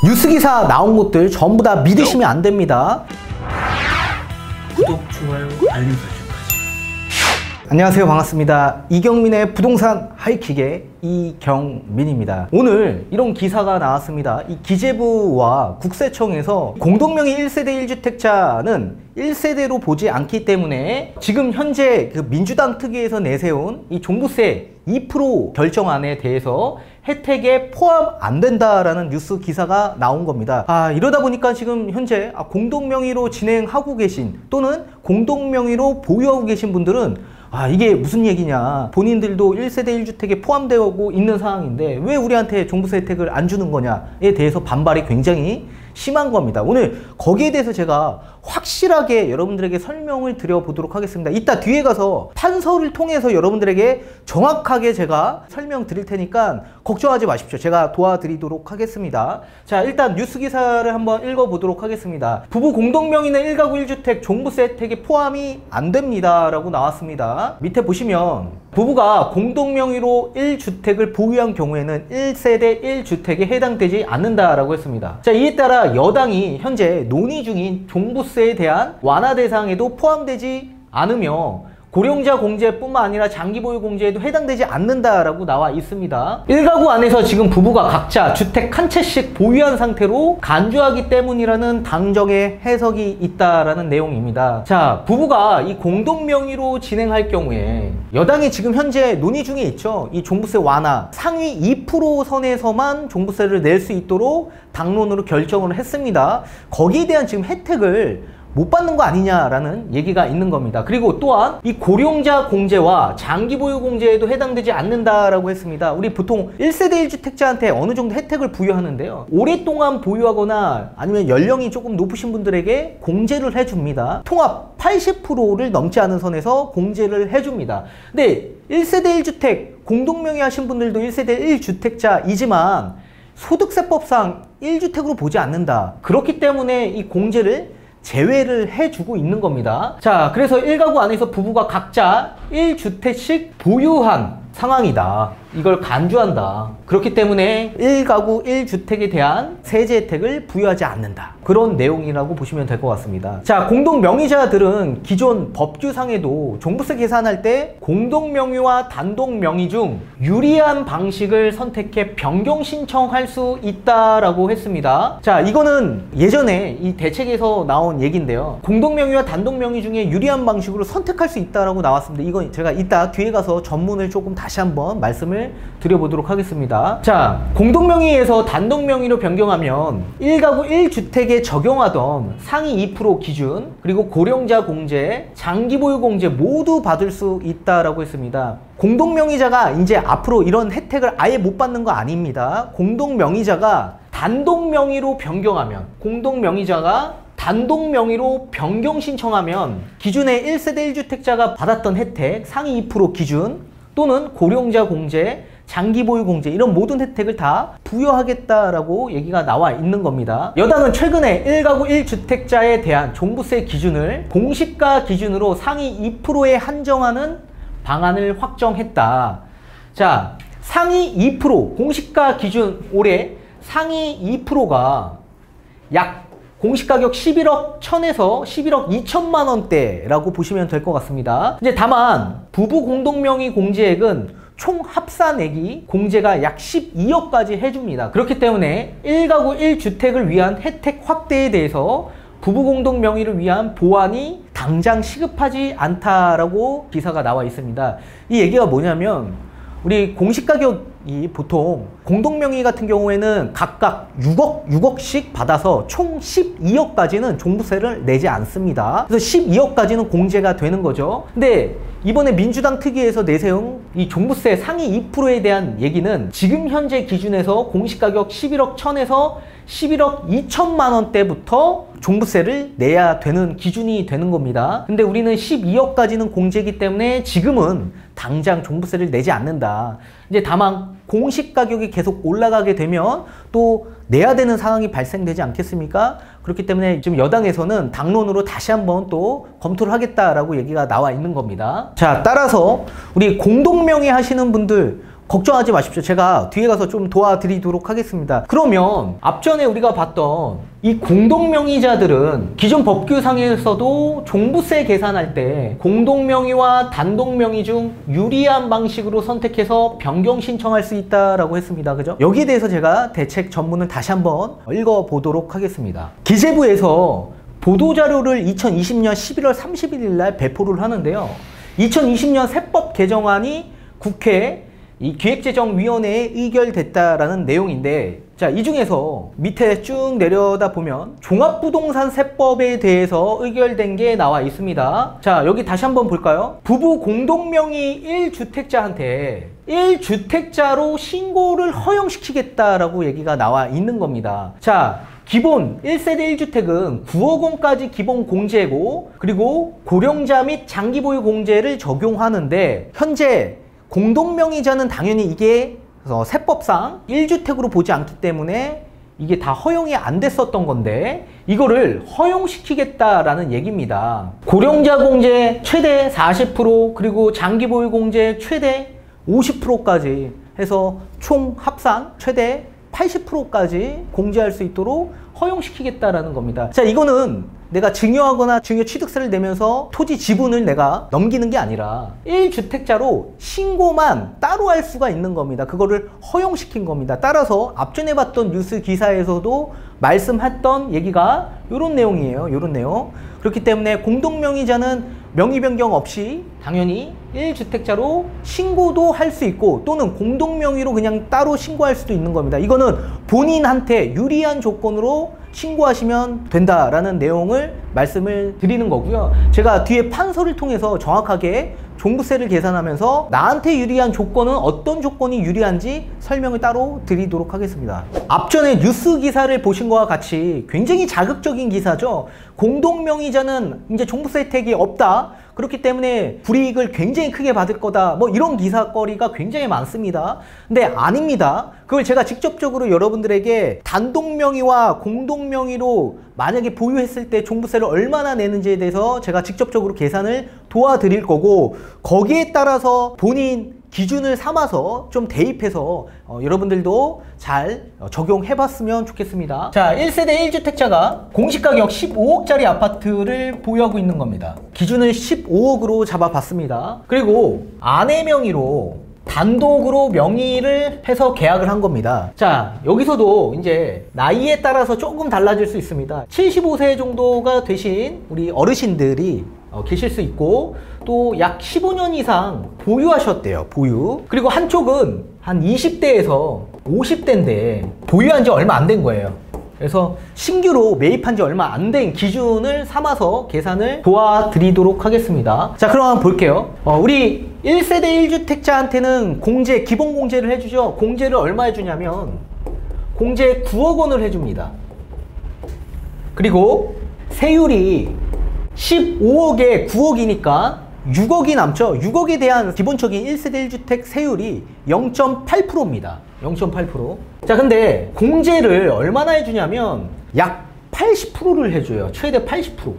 뉴스기사 나온 것들 전부 다 믿으시면 안 됩니다. 구독, 좋아요, 알림 설정까지. 안녕하세요, 반갑습니다. 이경민의 부동산 하이킥의 이경민입니다. 오늘 이런 기사가 나왔습니다. 이 기재부와 국세청에서 공동명의 1세대 1주택자는 1세대로 보지 않기 때문에 지금 현재 그 민주당 특위에서 내세운 이 종부세 2% 결정안에 대해서 혜택에 포함 안 된다라는 뉴스 기사가 나온 겁니다. 이러다 보니까 지금 현재 공동명의로 진행하고 계신 또는 공동명의로 보유하고 계신 분들은 이게 무슨 얘기냐, 본인들도 1세대 1주택에 포함되고 있는 상황인데 왜 우리한테 종부세 혜택을 안 주는 거냐에 대해서 반발이 굉장히 심한 겁니다. 오늘 거기에 대해서 제가 확실하게 여러분들에게 설명을 드려보도록 하겠습니다. 이따 뒤에 가서 판서를 통해서 여러분들에게 정확하게 제가 설명드릴 테니까 걱정하지 마십시오. 제가 도와드리도록 하겠습니다. 자, 일단 뉴스 기사를 한번 읽어보도록 하겠습니다. 부부 공동명의는 1가구 1주택 종부세 혜택에 포함이 안 됩니다 라고 나왔습니다. 밑에 보시면 부부가 공동명의로 1주택을 보유한 경우에는 1세대 1주택에 해당되지 않는다라고 했습니다. 자, 이에 따라 여당이 현재 논의 중인 종부세에 대한 완화 대상에도 포함되지 않으며 고령자 공제뿐만 아니라 장기보유 공제에도 해당되지 않는다라고 나와 있습니다. 1가구 안에서 지금 부부가 각자 주택 한 채씩 보유한 상태로 간주하기 때문이라는 당정의 해석이 있다라는 내용입니다. 자, 부부가 이 공동명의로 진행할 경우에 여당이 지금 현재 논의 중에 있죠. 이 종부세 완화 상위 2% 선에서만 종부세를 낼 수 있도록 당론으로 결정을 했습니다. 거기에 대한 지금 혜택을 못 받는 거 아니냐라는 얘기가 있는 겁니다. 그리고 또한 이 고령자 공제와 장기보유 공제에도 해당되지 않는다라고 했습니다. 우리 보통 1세대 1주택자한테 어느 정도 혜택을 부여하는데요, 오랫동안 보유하거나 아니면 연령이 조금 높으신 분들에게 공제를 해줍니다. 통합 80%를 넘지 않은 선에서 공제를 해줍니다. 근데 1세대 1주택 공동명의 하신 분들도 1세대 1주택자이지만 소득세법상 1주택으로 보지 않는다. 그렇기 때문에 이 공제를 제외를 해주고 있는 겁니다. 자, 그래서 1가구 안에서 부부가 각자 1주택씩 보유한 상황이다. 이걸 간주한다. 그렇기 때문에 1가구 1주택에 대한 세제 혜택을 부여하지 않는다. 그런 내용이라고 보시면 될 것 같습니다. 자, 공동명의자들은 기존 법규상에도 종부세 계산할 때 공동명의와 단독명의 중 유리한 방식을 선택해 변경 신청할 수 있다라고 했습니다. 자, 이거는 예전에 이 대책에서 나온 얘기인데요. 공동명의와 단독명의 중에 유리한 방식으로 선택할 수 있다라고 나왔습니다. 이건 제가 이따 뒤에 가서 전문을 조금 다시 한번 말씀을 드려보도록 하겠습니다. 자, 공동명의에서 단독명의로 변경하면 1가구 1주택에 적용하던 상위 2% 기준, 그리고 고령자 공제, 장기보유 공제 모두 받을 수 있다라고 했습니다. 공동명의자가 이제 앞으로 이런 혜택을 아예 못 받는 거 아닙니다. 공동명의자가 단독명의로 변경하면, 공동명의자가 단독명의로 변경 신청하면 기존의 1세대 1주택자가 받았던 혜택 상위 2% 기준 또는 고령자 공제, 장기보유 공제 이런 모든 혜택을 다 부여하겠다라고 얘기가 나와 있는 겁니다. 여당은 최근에 1가구 1주택자에 대한 종부세 기준을 공시가 기준으로 상위 2%에 한정하는 방안을 확정했다. 자, 상위 2% 공시가 기준 올해 상위 2%가 약 공시가격 11억 1000에서 11억 2천만 원대라고 보시면 될 것 같습니다. 이제 다만 부부 공동명의 공제액은 총 합산액이 공제가 약 12억까지 해줍니다. 그렇기 때문에 1가구 1주택을 위한 혜택 확대에 대해서 부부 공동명의를 위한 보완이 당장 시급하지 않다라고 기사가 나와 있습니다. 이 얘기가 뭐냐면 우리 공시가격이 보통 공동명의 같은 경우에는 각각 6억씩 받아서 총 12억까지는 종부세를 내지 않습니다. 그래서 12억까지는 공제가 되는 거죠. 근데 이번에 민주당 특위에서 내세운 이 종부세 상위 2%에 대한 얘기는 지금 현재 기준에서 공시가격 11억 1000에서 11억 2천만 원대부터 종부세를 내야 되는 기준이 되는 겁니다. 근데 우리는 12억까지는 공제이기 때문에 지금은 당장 종부세를 내지 않는다. 이제 다만 공시가격이 계속 올라가게 되면 또 내야 되는 상황이 발생되지 않겠습니까? 그렇기 때문에 지금 여당에서는 당론으로 다시 한번 또 검토를 하겠다라고 얘기가 나와 있는 겁니다. 자, 따라서 우리 공동명의 하시는 분들 걱정하지 마십시오. 제가 뒤에 가서 좀 도와드리도록 하겠습니다. 그러면 앞전에 우리가 봤던 이 공동명의자들은 기존 법규상에서도 종부세 계산할 때 공동명의와 단독명의 중 유리한 방식으로 선택해서 변경 신청할 수 있다라고 했습니다. 그죠? 여기에 대해서 제가 대책 전문을 다시 한번 읽어보도록 하겠습니다. 기재부에서 보도자료를 2020년 11월 31일 날 배포를 하는데요. 2020년 세법 개정안이 국회 이 기획재정위원회에 의결됐다라는 내용인데, 자, 이 중에서 밑에 쭉 내려다 보면 종합부동산 세법에 대해서 의결된 게 나와 있습니다. 자, 여기 다시 한번 볼까요? 부부 공동명의 1주택자한테 1주택자로 신고를 허용시키겠다라고 얘기가 나와 있는 겁니다. 자, 기본 1세대 1주택은 9억 원까지 기본 공제고, 그리고 고령자 및 장기 보유 공제를 적용하는데, 현재 공동명의자는 당연히 이게 세법상 1주택으로 보지 않기 때문에 이게 다 허용이 안 됐었던 건데, 이거를 허용시키겠다라는 얘기입니다. 고령자 공제 최대 40%, 그리고 장기 보유 공제 최대 50%까지 해서 총 합산 최대 80%까지 공제할 수 있도록 허용시키겠다라는 겁니다. 자, 이거는 내가 증여하거나 증여취득세를 내면서 토지 지분을 내가 넘기는 게 아니라 1주택자로 신고만 따로 할 수가 있는 겁니다. 그거를 허용시킨 겁니다. 따라서 앞전에 봤던 뉴스 기사에서도 말씀했던 얘기가 이런 내용이에요. 이런 내용. 그렇기 때문에 공동명의자는 명의 변경 없이 당연히 1주택자로 신고도 할 수 있고, 또는 공동명의로 그냥 따로 신고할 수도 있는 겁니다. 이거는 본인한테 유리한 조건으로 신고하시면 된다라는 내용을 말씀을 드리는 거고요. 제가 뒤에 판서를 통해서 정확하게 종부세를 계산하면서 나한테 유리한 조건은 어떤 조건이 유리한지 설명을 따로 드리도록 하겠습니다. 앞전에 뉴스 기사를 보신 것과 같이 굉장히 자극적인 기사죠. 공동명의자는 이제 종부세 혜택이 없다. 그렇기 때문에 불이익을 굉장히 크게 받을 거다. 뭐 이런 기사거리가 굉장히 많습니다. 근데 아닙니다. 그걸 제가 직접적으로 여러분들에게 단독명의와 공동명의로 만약에 보유했을 때 종부세를 얼마나 내는지에 대해서 제가 직접적으로 계산을 도와드릴 거고, 거기에 따라서 본인 기준을 삼아서 좀 대입해서 여러분들도 잘 적용해 봤으면 좋겠습니다. 자, 1세대 1주택자가 공시가격 15억짜리 아파트를 보유하고 있는 겁니다. 기준을 15억으로 잡아봤습니다. 그리고 아내 명의로 단독으로 명의를 해서 계약을 한 겁니다. 자, 여기서도 이제 나이에 따라서 조금 달라질 수 있습니다. 75세 정도가 되신 우리 어르신들이 계실 수 있고, 또 약 15년 이상 보유하셨대요. 보유. 그리고 한쪽은 한 20대에서 50대인데 보유한 지 얼마 안 된 거예요. 그래서 신규로 매입한 지 얼마 안 된 기준을 삼아서 계산을 도와드리도록 하겠습니다. 자, 그럼 한번 볼게요. 우리 1세대 1주택자한테는 공제, 기본 공제를 해주죠. 공제를 얼마 해주냐면 공제 9억 원을 해줍니다. 그리고 세율이 15억에 9억이니까 6억이 남죠. 6억에 대한 기본적인 1세대 1주택 세율이 0.8%입니다. 0.8%. 자, 근데 공제를 얼마나 해주냐면 약 80%를 해줘요. 최대 80%.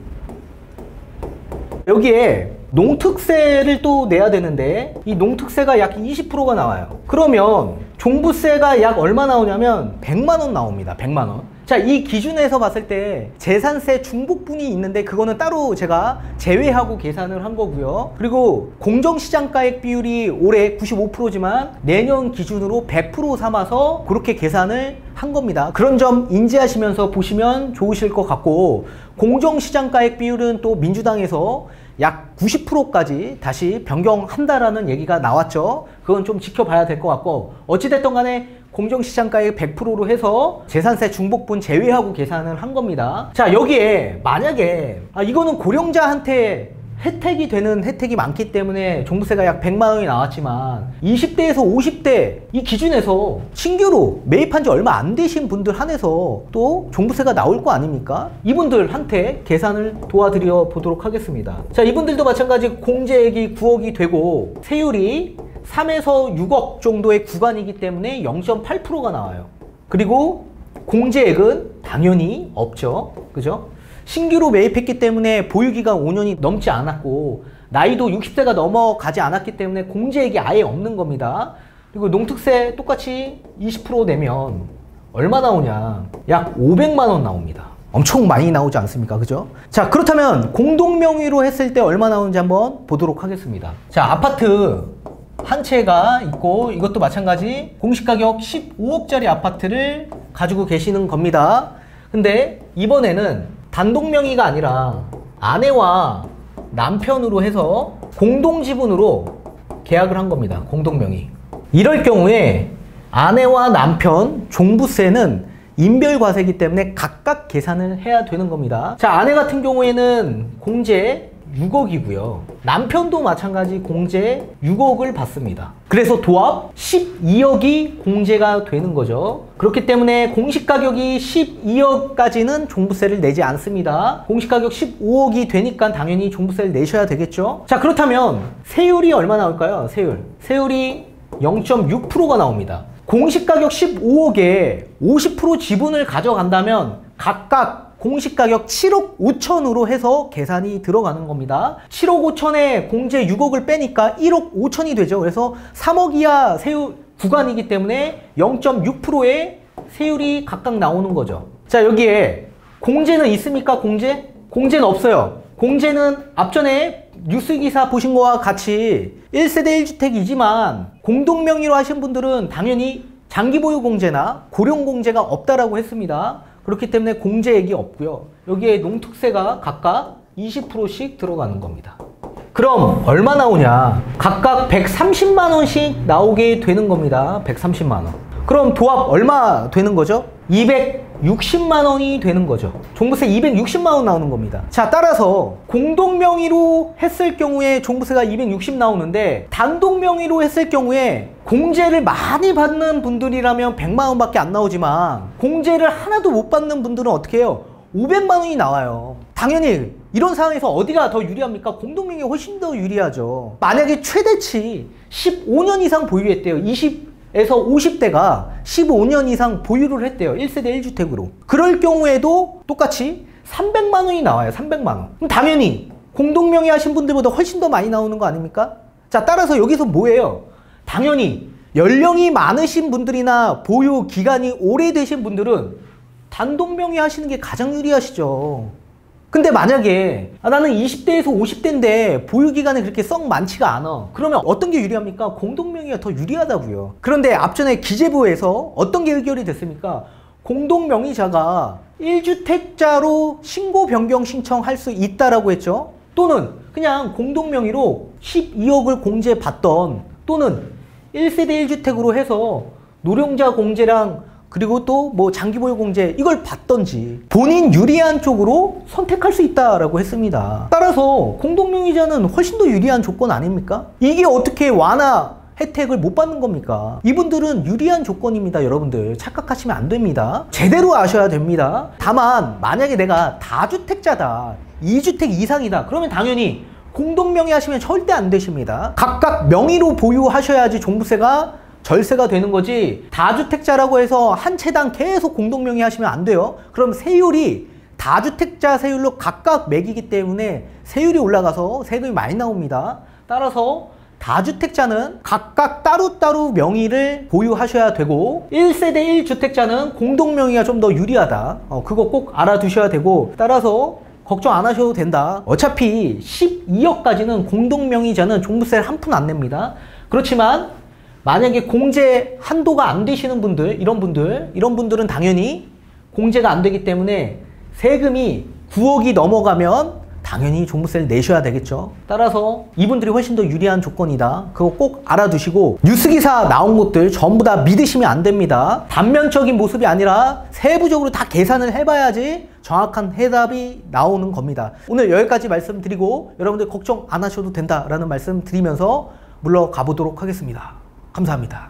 여기에 농특세를 또 내야 되는데, 이 농특세가 약 20%가 나와요. 그러면 종부세가 약 얼마 나오냐면 100만 원 나옵니다. 100만 원. 자, 이 기준에서 봤을 때 재산세 중복분이 있는데 그거는 따로 제가 제외하고 계산을 한 거고요. 그리고 공정시장가액 비율이 올해 95%지만 내년 기준으로 100% 삼아서 그렇게 계산을 한 겁니다. 그런 점 인지하시면서 보시면 좋으실 것 같고, 공정시장가액 비율은 또 민주당에서 약 90%까지 다시 변경한다라는 얘기가 나왔죠. 그건 좀 지켜봐야 될 것 같고, 어찌됐든 간에 공정시장가액 100%로 해서 재산세 중복분 제외하고 계산을 한 겁니다. 자, 여기에 만약에 이거는 고령자한테 혜택이 되는 혜택이 많기 때문에 종부세가 약 100만 원이 나왔지만 20대에서 50대 이 기준에서 신규로 매입한 지 얼마 안 되신 분들 한해서 또 종부세가 나올 거 아닙니까? 이분들한테 계산을 도와드려 보도록 하겠습니다. 자, 이분들도 마찬가지 공제액이 9억이 되고 세율이 3에서 6억 정도의 구간이기 때문에 0.8%가 나와요. 그리고 공제액은 당연히 없죠. 그죠? 신규로 매입했기 때문에 보유기간 5년이 넘지 않았고, 나이도 60세가 넘어가지 않았기 때문에 공제액이 아예 없는 겁니다. 그리고 농특세 똑같이 20% 내면 얼마 나오냐? 약 500만 원 나옵니다. 엄청 많이 나오지 않습니까? 그죠? 자, 그렇다면 공동명의로 했을 때 얼마 나오는지 한번 보도록 하겠습니다. 자, 아파트 한 채가 있고 이것도 마찬가지 공시가격 15억짜리 아파트를 가지고 계시는 겁니다. 근데 이번에는 단독명의가 아니라 아내와 남편으로 해서 공동지분으로 계약을 한 겁니다. 공동명의. 이럴 경우에 아내와 남편 종부세는 인별과세이기 때문에 각각 계산을 해야 되는 겁니다. 자, 아내 같은 경우에는 공제 6억이고요. 남편도 마찬가지 공제 6억을 받습니다. 그래서 도합 12억이 공제가 되는 거죠. 그렇기 때문에 공시가격이 12억까지는 종부세를 내지 않습니다. 공시가격 15억이 되니까 당연히 종부세를 내셔야 되겠죠. 자, 그렇다면 세율이 얼마 나올까요? 세율이 0.6%가 나옵니다. 공시가격 15억에 50% 지분을 가져간다면 각각 공시가격 7억 5천으로 해서 계산이 들어가는 겁니다. 7억 5천에 공제 6억을 빼니까 1억 5천이 되죠. 그래서 3억 이하 세율 구간이기 때문에 0.6%의 세율이 각각 나오는 거죠. 자, 여기에 공제는 있습니까? 공제는 없어요. 공제는 앞전에 뉴스기사 보신 거와 같이 1세대 1주택이지만 공동명의로 하신 분들은 당연히 장기보유공제나 고령공제가 없다라고 했습니다. 그렇기 때문에 공제액이 없고요. 여기에 농특세가 각각 20%씩 들어가는 겁니다. 그럼 얼마 나오냐? 각각 130만 원씩 나오게 되는 겁니다. 130만 원. 그럼 도합 얼마 되는 거죠? 260만 원이 되는 거죠. 종부세 260만 원 나오는 겁니다. 자, 따라서 공동명의로 했을 경우에 종부세가 260 나오는데 단독명의로 했을 경우에 공제를 많이 받는 분들이라면 100만 원밖에 안 나오지만 공제를 하나도 못 받는 분들은 어떻게 해요? 500만 원이 나와요. 당연히 이런 상황에서 어디가 더 유리합니까? 공동명의가 훨씬 더 유리하죠. 만약에 최대치 15년 이상 보유했대요. 20에서 50대가 15년 이상 보유를 했대요. 1세대 1주택으로. 그럴 경우에도 똑같이 300만 원이 나와요. 300만 원. 그럼 당연히 공동명의 하신 분들보다 훨씬 더 많이 나오는 거 아닙니까? 자, 따라서 여기서 뭐예요? 당연히 연령이 많으신 분들이나 보유 기간이 오래되신 분들은 단독명의 하시는 게 가장 유리하시죠. 근데 만약에 나는 20대에서 50대인데 보유기간이 그렇게 썩 많지가 않아. 그러면 어떤 게 유리합니까? 공동명의가 더 유리하다고요. 그런데 앞전에 기재부에서 어떤 게 의결이 됐습니까? 공동명의자가 1주택자로 신고 변경 신청할 수 있다라고 했죠. 또는 그냥 공동명의로 12억을 공제받던 또는 1세대 1주택으로 해서 노령자 공제랑 그리고 또 뭐 장기보유 공제 이걸 받던지 본인 유리한 쪽으로 선택할 수 있다라고 했습니다. 따라서 공동명의자는 훨씬 더 유리한 조건 아닙니까? 이게 어떻게 완화 혜택을 못 받는 겁니까? 이분들은 유리한 조건입니다. 여러분들 착각하시면 안 됩니다. 제대로 아셔야 됩니다. 다만 만약에 내가 다주택자다 2주택 이상이다 그러면 당연히 공동명의 하시면 절대 안 되십니다. 각각 명의로 보유하셔야지 종부세가 절세가 되는 거지 다주택자라고 해서 한 채당 계속 공동명의 하시면 안 돼요. 그럼 세율이 다주택자 세율로 각각 매기기 때문에 세율이 올라가서 세금이 많이 나옵니다. 따라서 다주택자는 각각 따로따로 명의를 보유하셔야 되고 1세대 1주택자는 공동명의가 좀 더 유리하다. 그거 꼭 알아두셔야 되고 따라서 걱정 안 하셔도 된다. 어차피 12억까지는 공동명의자는 종부세를 한 푼 안 냅니다. 그렇지만 만약에 공제 한도가 안 되시는 분들, 이런 분들은 당연히 공제가 안 되기 때문에 세금이 9억이 넘어가면 당연히 종부세를 내셔야 되겠죠. 따라서 이분들이 훨씬 더 유리한 조건이다. 그거 꼭 알아두시고 뉴스기사 나온 것들 전부 다 믿으시면 안 됩니다. 단면적인 모습이 아니라 세부적으로 다 계산을 해봐야지 정확한 해답이 나오는 겁니다. 오늘 여기까지 말씀드리고 여러분들 걱정 안 하셔도 된다라는 말씀 드리면서 물러가 보도록 하겠습니다. 감사합니다.